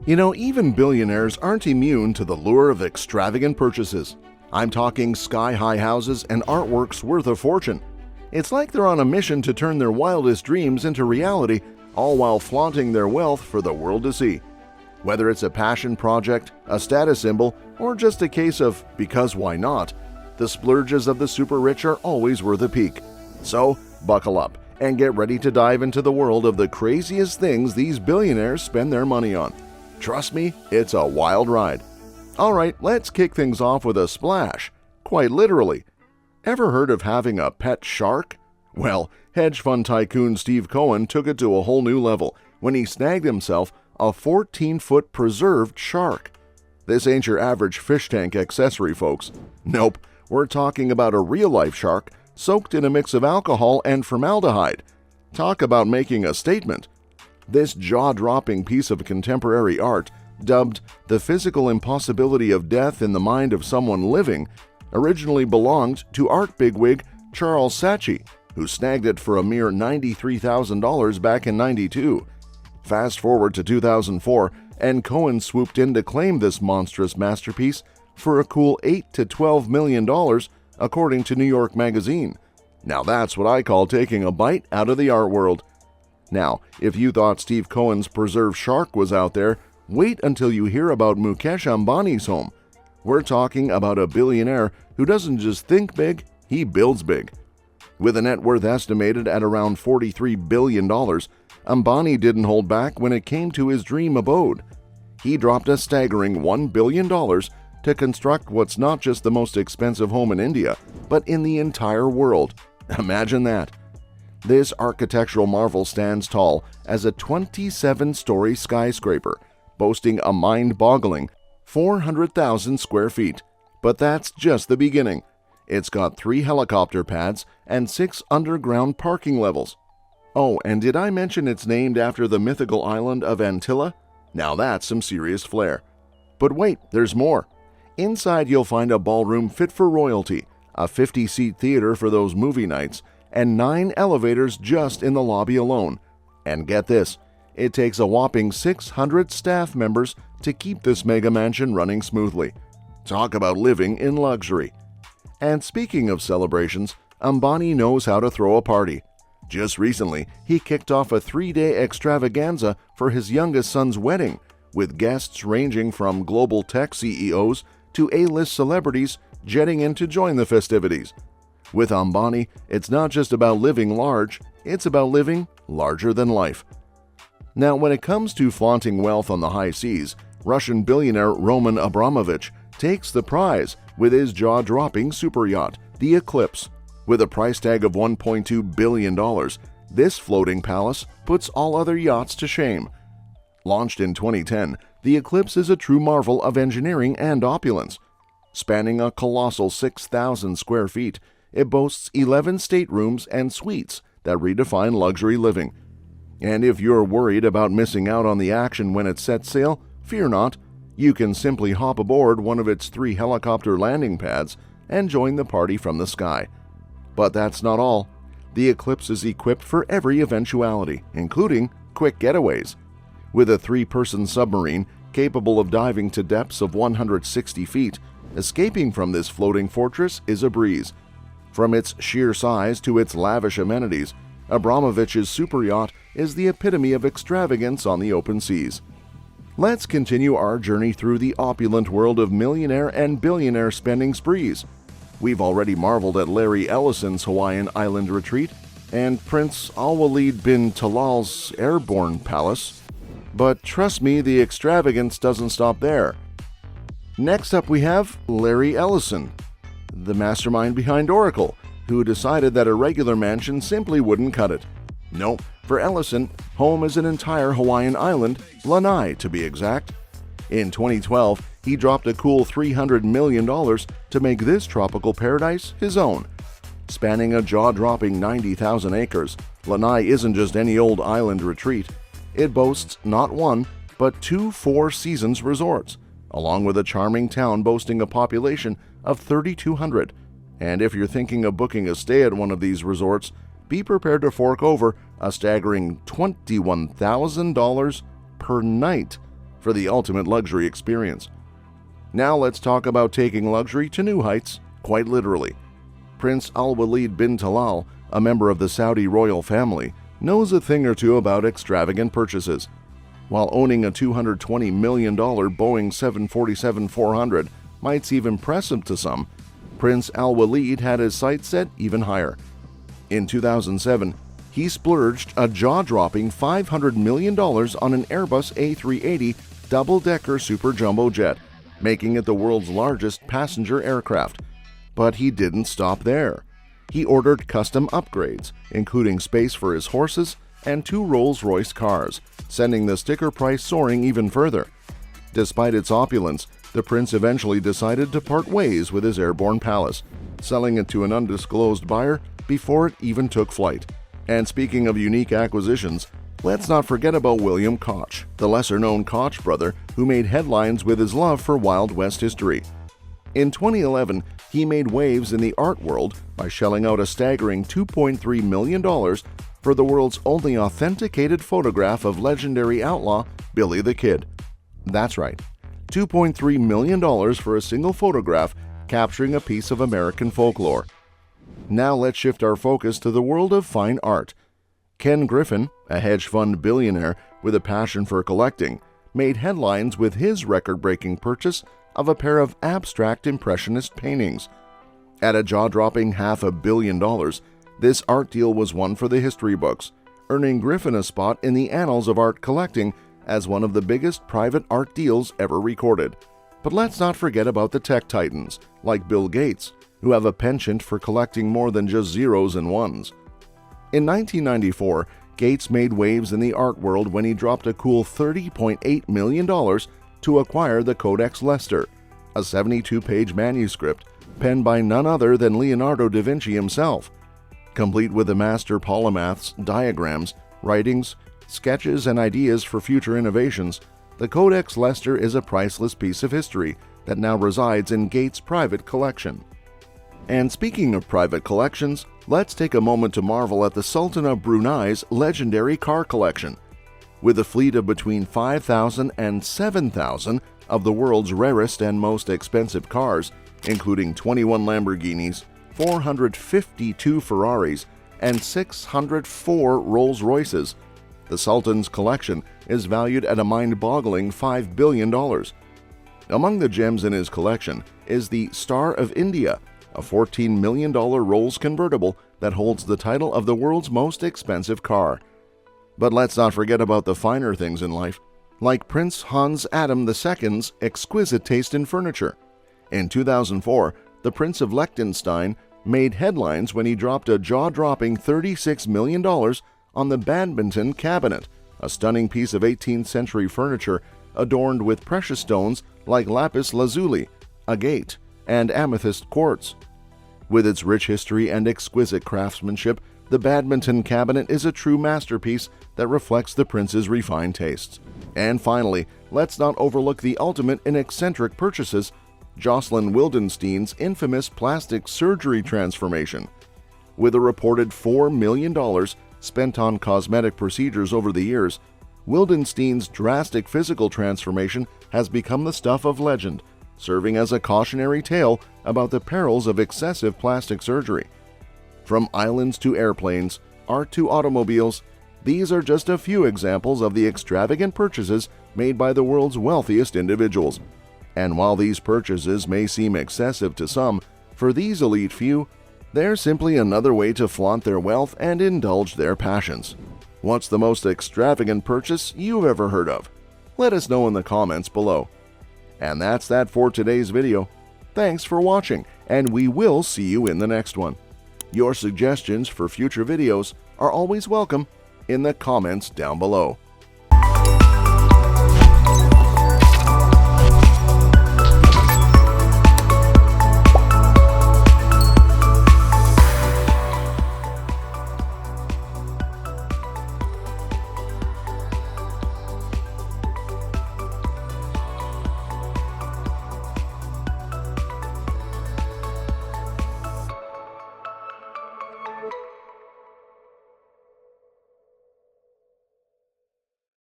You know, even billionaires aren't immune to the lure of extravagant purchases. I'm talking sky-high houses and artworks worth a fortune. It's like they're on a mission to turn their wildest dreams into reality, all while flaunting their wealth for the world to see. Whether it's a passion project, a status symbol, or just a case of because why not, the splurges of the super rich are always worth a peek. So, buckle up and get ready to dive into the world of the craziest things these billionaires spend their money on. Trust me, it's a wild ride. Alright, let's kick things off with a splash. Quite literally. Ever heard of having a pet shark? Well, hedge fund tycoon Steve Cohen took it to a whole new level when he snagged himself a 14-foot preserved shark. This ain't your average fish tank accessory, folks. Nope, we're talking about a real-life shark soaked in a mix of alcohol and formaldehyde. Talk about making a statement. This jaw-dropping piece of contemporary art, dubbed the physical impossibility of death in the mind of someone living, originally belonged to art bigwig Charles Saatchi, who snagged it for a mere $93,000 back in '92. Fast forward to 2004, and Cohen swooped in to claim this monstrous masterpiece for a cool $8 to $12 million, according to New York Magazine. Now that's what I call taking a bite out of the art world. Now, if you thought Steve Cohen's preserved shark was out there, wait until you hear about Mukesh Ambani's home. We're talking about a billionaire who doesn't just think big, he builds big. With a net worth estimated at around $43 billion, Ambani didn't hold back when it came to his dream abode. He dropped a staggering $1 billion to construct what's not just the most expensive home in India, but in the entire world. Imagine that. This architectural marvel stands tall as a 27-story skyscraper, boasting a mind-boggling 400,000 square feet. But that's just the beginning. It's got 3 helicopter pads and 6 underground parking levels. Oh, and did I mention it's named after the mythical island of Antilla? Now that's some serious flair. But wait, there's more. Inside you'll find a ballroom fit for royalty, a 50-seat theater for those movie nights, and 9 elevators just in the lobby alone. And get this, it takes a whopping 600 staff members to keep this mega mansion running smoothly. Talk about living in luxury. And speaking of celebrations, Ambani knows how to throw a party. Just recently, he kicked off a 3-day extravaganza for his youngest son's wedding, with guests ranging from global tech CEOs to A-list celebrities jetting in to join the festivities. With Ambani, it's not just about living large, it's about living larger than life. Now, when it comes to flaunting wealth on the high seas, Russian billionaire Roman Abramovich takes the prize with his jaw-dropping super yacht, the Eclipse. With a price tag of $1.2 billion, this floating palace puts all other yachts to shame. Launched in 2010, the Eclipse is a true marvel of engineering and opulence. Spanning a colossal 6,000 square feet, it boasts 11 staterooms and suites that redefine luxury living. And if you're worried about missing out on the action when it sets sail, fear not. You can simply hop aboard one of its 3 helicopter landing pads and join the party from the sky. But that's not all. The Eclipse is equipped for every eventuality, including quick getaways. With a 3-person submarine capable of diving to depths of 160 feet, escaping from this floating fortress is a breeze. From its sheer size to its lavish amenities, Abramovich's super yacht is the epitome of extravagance on the open seas. Let's continue our journey through the opulent world of millionaire and billionaire spending sprees. We've already marveled at Larry Ellison's Hawaiian island retreat and Prince AlWaleed Bin Talal's airborne palace. But trust me, the extravagance doesn't stop there. Next up we have Larry Ellison, the mastermind behind Oracle, who decided that a regular mansion simply wouldn't cut it. No, for Ellison, home is an entire Hawaiian island, Lanai to be exact. In 2012, he dropped a cool $300 million to make this tropical paradise his own. Spanning a jaw-dropping 90,000 acres, Lanai isn't just any old island retreat. It boasts not one, but 2 Four Seasons resorts, along with a charming town boasting a population of 3,200. And if you're thinking of booking a stay at one of these resorts, be prepared to fork over a staggering $21,000 per night for the ultimate luxury experience. Now let's talk about taking luxury to new heights, quite literally. Prince AlWaleed Bin Tal, a member of the Saudi royal family, knows a thing or two about extravagant purchases. While owning a $220 million Boeing 747-400 might seem impressive to some, Prince AlWaleed had his sights set even higher. In 2007, he splurged a jaw-dropping $500 million on an Airbus A380 double-decker super jumbo jet, making it the world's largest passenger aircraft. But he didn't stop there. He ordered custom upgrades, including space for his horses and 2 Rolls-Royce cars, sending the sticker price soaring even further. Despite its opulence, the prince eventually decided to part ways with his airborne palace, selling it to an undisclosed buyer before it even took flight. And speaking of unique acquisitions, let's not forget about William Koch, the lesser-known Koch brother who made headlines with his love for Wild West history. In 2011, he made waves in the art world by shelling out a staggering $2.3 million for the world's only authenticated photograph of legendary outlaw Billy the Kid. That's right, $2.3 million for a single photograph capturing a piece of American folklore. Now let's shift our focus to the world of fine art. Ken Griffin, a hedge fund billionaire with a passion for collecting, made headlines with his record-breaking purchase of a pair of abstract impressionist paintings. At a jaw-dropping $500 million, this art deal was one for the history books, earning Griffin a spot in the annals of art collecting as one of the biggest private art deals ever recorded. But let's not forget about the tech titans, like Bill Gates, who have a penchant for collecting more than just zeros and ones. In 1994, Gates made waves in the art world when he dropped a cool $30.8 million to acquire the Codex Leicester, a 72-page manuscript penned by none other than Leonardo da Vinci himself. Complete with the master polymath's diagrams, writings, sketches, and ideas for future innovations, the Codex Leicester is a priceless piece of history that now resides in Gates' private collection. And speaking of private collections, let's take a moment to marvel at the Sultan of Brunei's legendary car collection. With a fleet of between 5,000 and 7,000 of the world's rarest and most expensive cars, including 21 Lamborghinis, 452 Ferraris, and 604 Rolls-Royces, the Sultan's collection is valued at a mind-boggling $5 billion. Among the gems in his collection is the Star of India, a $14 million Rolls convertible that holds the title of the world's most expensive car. But let's not forget about the finer things in life, like Prince Hans Adam II's exquisite taste in furniture. In 2004, the Prince of Liechtenstein made headlines when he dropped a jaw-dropping $36 million on the badminton cabinet, a stunning piece of 18th century furniture adorned with precious stones like lapis lazuli, agate, and amethyst quartz. With its rich history and exquisite craftsmanship, the badminton cabinet is a true masterpiece that reflects the prince's refined tastes. And finally, let's not overlook the ultimate in eccentric purchases, Jocelyn Wildenstein's infamous plastic surgery transformation. With a reported $4 million spent on cosmetic procedures over the years, Wildenstein's drastic physical transformation has become the stuff of legend, serving as a cautionary tale about the perils of excessive plastic surgery. From islands to airplanes, art to automobiles, these are just a few examples of the extravagant purchases made by the world's wealthiest individuals. And while these purchases may seem excessive to some, for these elite few, they're simply another way to flaunt their wealth and indulge their passions. What's the most extravagant purchase you've ever heard of? Let us know in the comments below. And that's that for today's video. Thanks for watching, and we will see you in the next one. Your suggestions for future videos are always welcome in the comments down below.